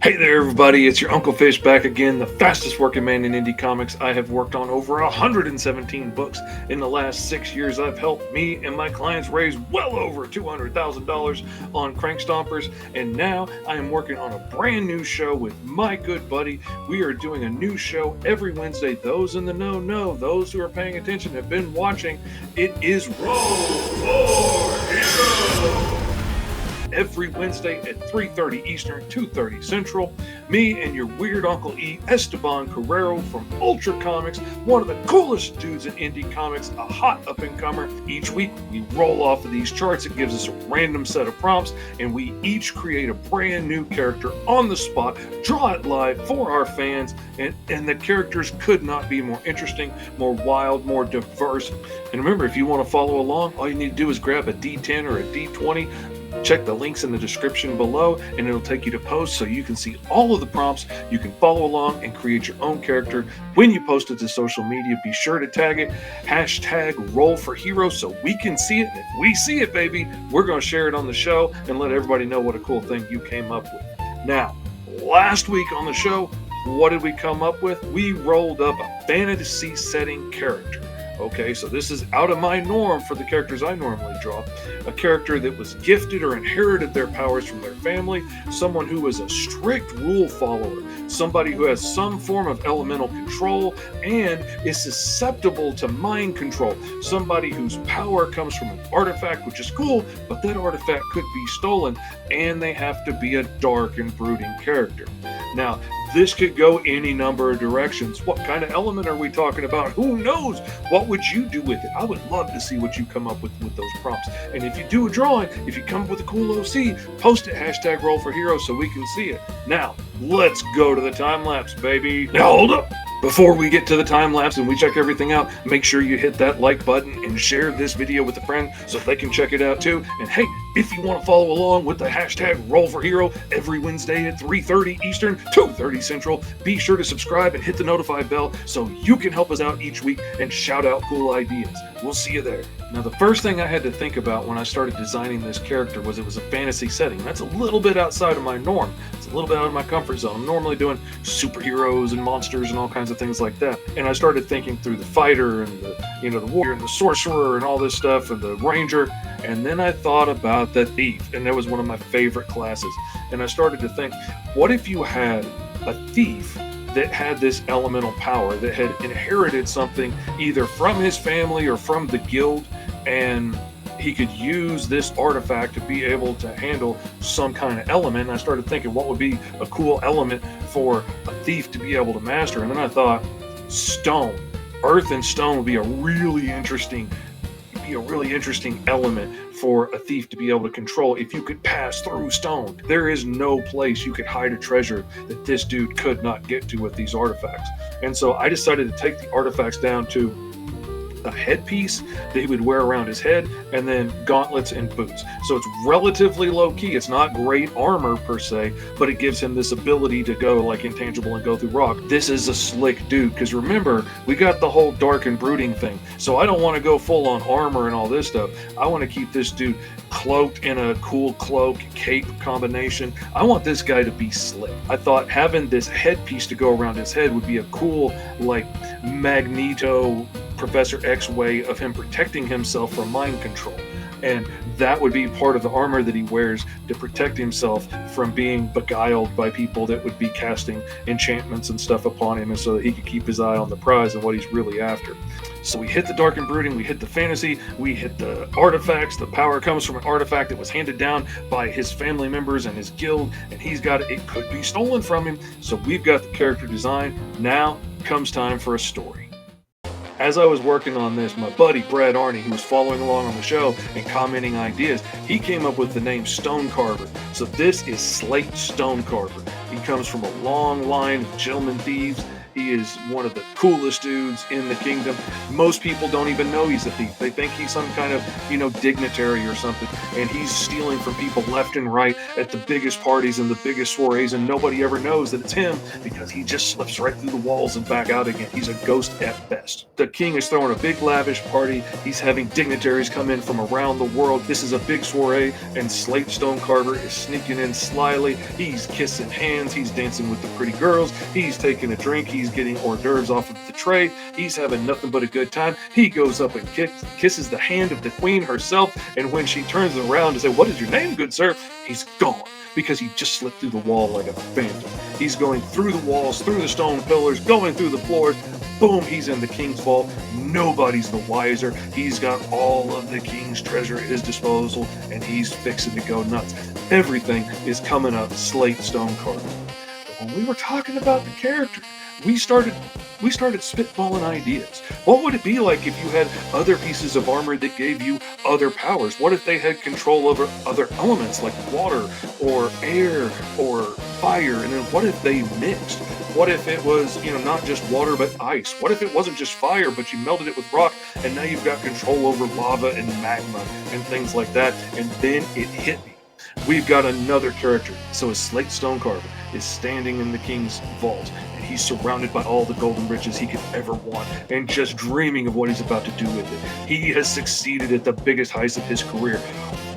Hey there, everybody. It's your Uncle Fish back again, the fastest working man in indie comics. I have worked on over 117 books in the last 6 years. I've helped me and my clients raise well over $200,000 on Crank Stompers, and now I am working on a brand new show with my good buddy. We are doing a new show every Wednesday. Those in the know, those who are paying attention have been watching. It is Roll for Hero! Every Wednesday at 3:30 Eastern, 2:30 Central. Me and your weird Uncle E, Esteban from Ultra Comics, one of the coolest dudes in indie comics, a hot up-and-comer. Each week, we roll off of these charts. It gives us a random set of prompts, and we each create a brand new character on the spot, draw it live for our fans, and the characters could not be more interesting, more wild, more diverse. And remember, if you want to follow along, all you need to do is grab a D10 or a D20, check the links in the description below, and it'll take you to posts so you can see all of the prompts. You can follow along and create your own character. When you post it to social media, be sure to tag it, hashtag Roll for Hero, so we can see it. And if we see it, baby, we're going to share it on the show and let everybody know what a cool thing you came up with. Now, last week on the show, what did we come up with? We rolled up a fantasy setting character. Okay, so this is out of my norm for the characters I normally draw. A character that was gifted or inherited their powers from their family, someone who is a strict rule follower, somebody who has some form of elemental control and is susceptible to mind control, somebody whose power comes from an artifact, which is cool, but that artifact could be stolen, and they have to be a dark and brooding character. Now, this could go any number of directions. What kind of element are we talking about? Who knows? What would you do with it? I would love to see what you come up with those prompts. And if you do a drawing, if you come up with a cool OC, post it, hashtag Roll for Hero, so we can see it. Now, let's go to the time lapse, baby. Now, hold up. Before we get to the time lapse and we check everything out, make sure you hit that like button and share this video with a friend so they can check it out too. And hey, if you want to follow along with the hashtag Roll for Hero every Wednesday at 3:30 Eastern, 2:30 Central, be sure to subscribe and hit the notify bell so you can help us out each week and shout out cool ideas. We'll see you there. Now, the first thing I had to think about when I started designing this character was it was a fantasy setting. That's a little bit outside of my norm. It's a little bit out of my comfort zone. I'm normally doing superheroes and monsters and all kinds of things like that. And I started thinking through the fighter and the warrior and the sorcerer and all this stuff and the ranger. And then I thought about the thief, and that was one of my favorite classes. And I started to think, what if you had a thief that had this elemental power, that had inherited something either from his family or from the guild, and he could use this artifact to be able to handle some kind of element. And I started thinking, what would be a cool element for a thief to be able to master? And then I thought, stone. Earth and stone would be a really interesting element for a thief to be able to control if you could pass through stone. There is no place you could hide a treasure that this dude could not get to with these artifacts. And so I decided to take the artifacts down to a headpiece that he would wear around his head, and then gauntlets and boots. So it's relatively low key. It's not great armor per se, but it gives him this ability to go like intangible and go through rock. This is a slick dude, because remember, we got the whole dark and brooding thing. So I don't want to go full on armor and all this stuff. I want to keep this dude cloaked in a cool cloak cape combination. I want this guy to be slick. I thought having this headpiece to go around his head would be a cool, like, Magneto Professor X way of him protecting himself from mind control. And that would be part of the armor that he wears to protect himself from being beguiled by people that would be casting enchantments and stuff upon him, and so that he could keep his eye on the prize and what he's really after. So we hit the dark and brooding, we hit the fantasy, we hit the artifacts. The power comes from an artifact that was handed down by his family members and his guild, and he's got it. It could be stolen from him. So we've got the character design. Now comes time for a story. As I was working on this, my buddy Brad Arney, who was following along on the show and commenting ideas, he came up with the name Stonecarver. So this is SLATE Stonecarver. He comes from a long line of gentleman thieves, He is one of the coolest dudes in the kingdom. Most people don't even know he's a thief. They think he's some kind of, dignitary or something, and he's stealing from people left and right at the biggest parties and the biggest soirees, and nobody ever knows that it's him because he just slips right through the walls and back out again. He's a ghost at best. The king is throwing a big lavish party. He's having dignitaries come in from around the world. This is a big soiree, and Slate Stonecarver is sneaking in slyly. He's kissing hands. He's dancing with the pretty girls. He's taking a drink. He's getting hors d'oeuvres off of the tray. He's having nothing but a good time. He goes up and kisses the hand of the queen herself, and when she turns around to say, "What is your name, good sir?" he's gone, because he just slipped through the wall like a phantom. He's going through the walls, through the stone pillars, going through the floors. Boom, he's in the king's vault. Nobody's the wiser. He's got all of the king's treasure at his disposal, and he's fixing to go nuts. Everything is coming up Slate Stonecarver. But when we were talking about the character, we started spitballing ideas. What would it be like if you had other pieces of armor that gave you other powers? What if they had control over other elements like water or air or fire? And then what if they mixed? What if it was, not just water but ice? What if it wasn't just fire but you melted it with rock, and now you've got control over lava and magma and things like that? And then it hit me. We've got another character. So as Slate Stonecarver is standing in the king's vault, and he's surrounded by all the golden riches he could ever want, and just dreaming of what he's about to do with it. He has succeeded at the biggest heights of his career.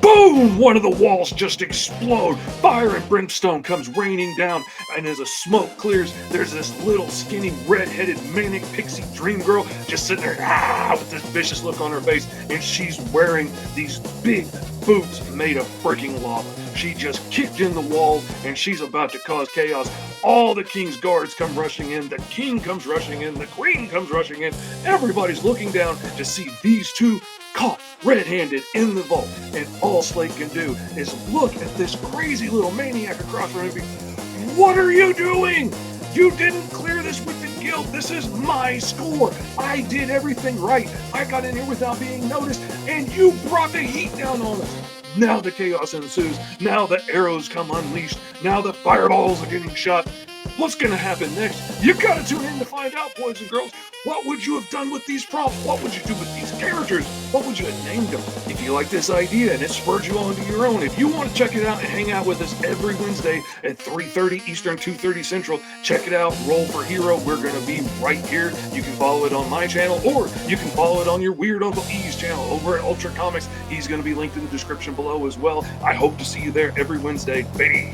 Boom! One of the walls just explode. Fire and brimstone comes raining down, and as the smoke clears, there's this little skinny red-headed manic pixie dream girl just sitting there with this vicious look on her face, and she's wearing these big boots made of freaking lava. She just kicked in the wall, and she's about to cause chaos. All the king's guards come rushing in. The king comes rushing in. The queen comes rushing in. Everybody's looking down to see these two caught red-handed in the vault. And all Slate can do is look at this crazy little maniac across from him. What are you doing? You didn't clear this with the guild. This is my score. I did everything right. I got in here without being noticed, and you brought the heat down on us. Now the chaos ensues. Now the arrows come unleashed. Now the fireballs are getting shot. What's going to happen next? You got to tune in to find out, boys and girls. What would you have done with these props? What would you do with these characters? What would you have named them? If you like this idea and it spurred you on to your own, if you want to check it out and hang out with us every Wednesday at 3:30 Eastern, 2:30 Central, check it out. Roll for Hero. We're going to be right here. You can follow it on my channel, or you can follow it on your weird Uncle E's channel over at Ultra Comics. He's going to be linked in the description below as well. I hope to see you there every Wednesday, baby.